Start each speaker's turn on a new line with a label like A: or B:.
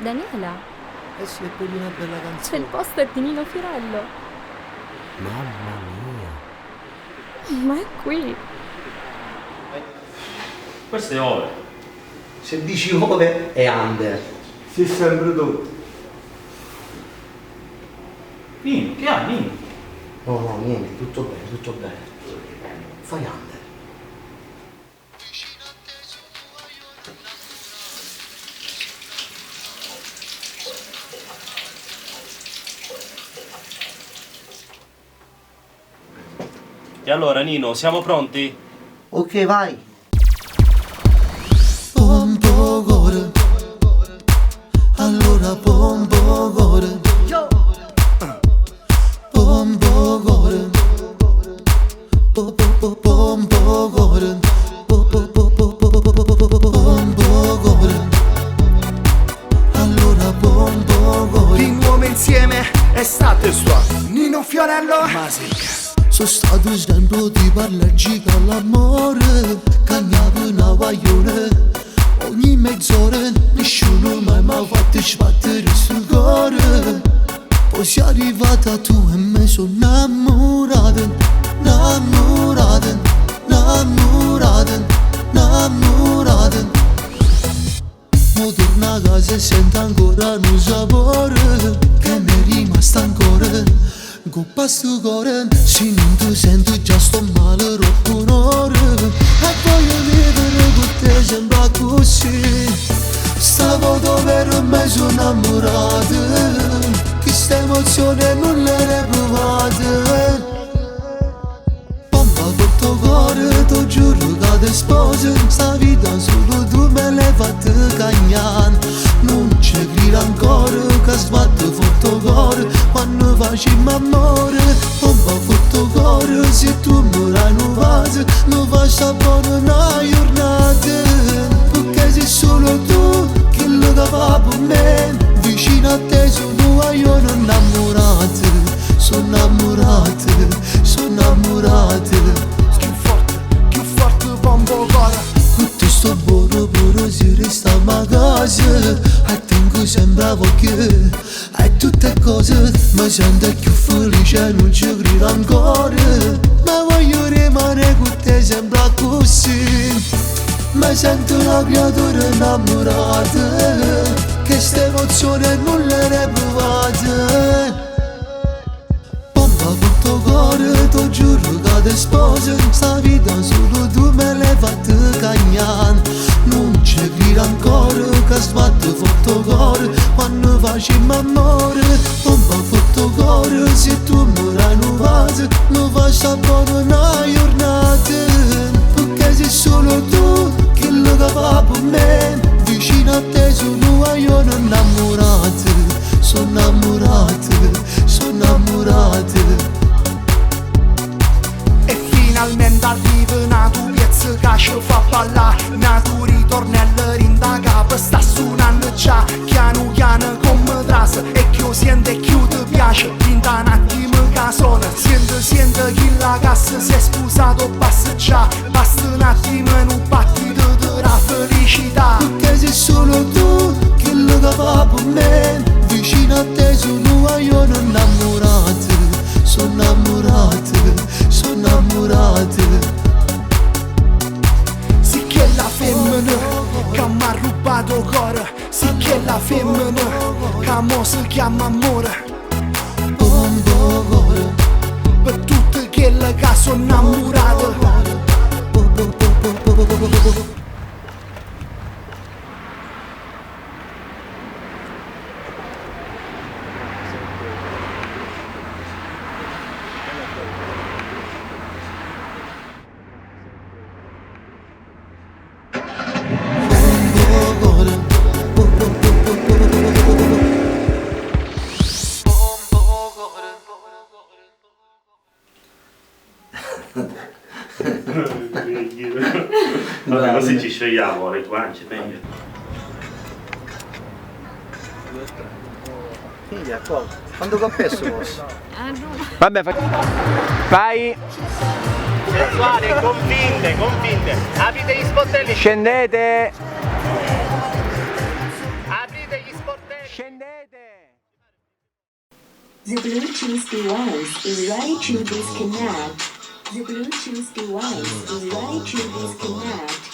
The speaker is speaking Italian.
A: Daniela,
B: Eh sì, è proprio una bella
A: c'è
B: canzone.
A: il poster di Nino Fiorello.
B: Mamma mia.
A: Ma è qui.
C: Questo è ove.
B: Se dici ove è under.
D: Sei sempre tu.
C: Nino, che ha, Nino?
B: No, niente, tutto bene, tutto bene. Fai under.
C: E allora, Nino, siamo pronti?
B: Ok, vai.
E: Pompo gore, allora pompo gore, pompo gore, pompo gore, pompo gore, allora pompo gore.
F: Di nuovo insieme, estate sua Nino Fiorello Masic.
E: Sono stato sempre di parlarci con l'amore, cagnavo una guaglione. Ogni mezz'ora nessuno mai mi ha fatto sbattere sul cuore. Poi sei arrivata tu e mi sono innamorata, innamorata, innamorata, innamorata. Mo torno a casa e sento ancora un sapore che mi è rimasto ancora. Coppa sto cuore, se non ti sento già sto male troppo un'ora. E voglio vivere con te sembra così. Stavolta per me sono innamorata, questa emozione non l'ho provata. Pompa tutto cuore, ti giuro che ti sposo. Sta vita solo tu me l'hai fatta cagnare. Non ci credo ancora che sbatte tutto cuore quando facciamo amore. Pompa tutto cuore, se tu murai non vasi, non faccia buona una giornata. Perché sei solo tu che lo fa per me. Vicino a te sono io innamorata. Sono innamorata, sono innamorata.
F: Più forte, pompo cuore.
E: Con te sto buono pure se restiamo a casa. E tengo sempre a occhio. E tutte cose mi sento più felice, non ci credo ancora. Ma voglio rimanere con te sempre così. Mi sento una creatura innamorata, che sta emozione non l'ho provata. Pompa tutto cuore, ti giuro che ti sposo. Sta vita solo tu me l'hai fatta cagnare. Non ci credo ancora che sbatte tutto cuore quando facciamo amore. Pompa tutto cuore, se tu murai non vasi, non faccia buona una giornata. Perché sei solo tu che lo fa per me. Vicino a te sono io innamorata. Sono innamorata, sono innamorata.
F: E finalmente arriva una tua piazza che ci fa ballare. Una tua ritornello rinda capo sta suonando già. Piano piano come trasa e che sente e che ti piace. Rinda un attimo che suona, sente che la cassa si è sposato basta già. Basta un attimo in un battito della felicità.
E: Perché sei solo tu che lo fa per me. Vicino a te sono io innamorata. Sono innamorata, sono innamorata.
F: Sì che la femmina che mi ha rubato il cuore. Sì che la femmina che mo si chiama amore.
E: Pompo cuore,
F: Per tutte quelle che sono innamorate.
C: Vabbè, così ci sciogliamo le guance, meglio.
B: Figlia, qua. Quando compresso posso?
G: Vabbè, vai,
C: Sensuale, convinte, convinte. Aprite gli sportelli.
G: scendete.
C: Aprite gli sportelli.
D: The Bluetooth device is ready to disconnect. The Bluetooth device is ready to disconnect.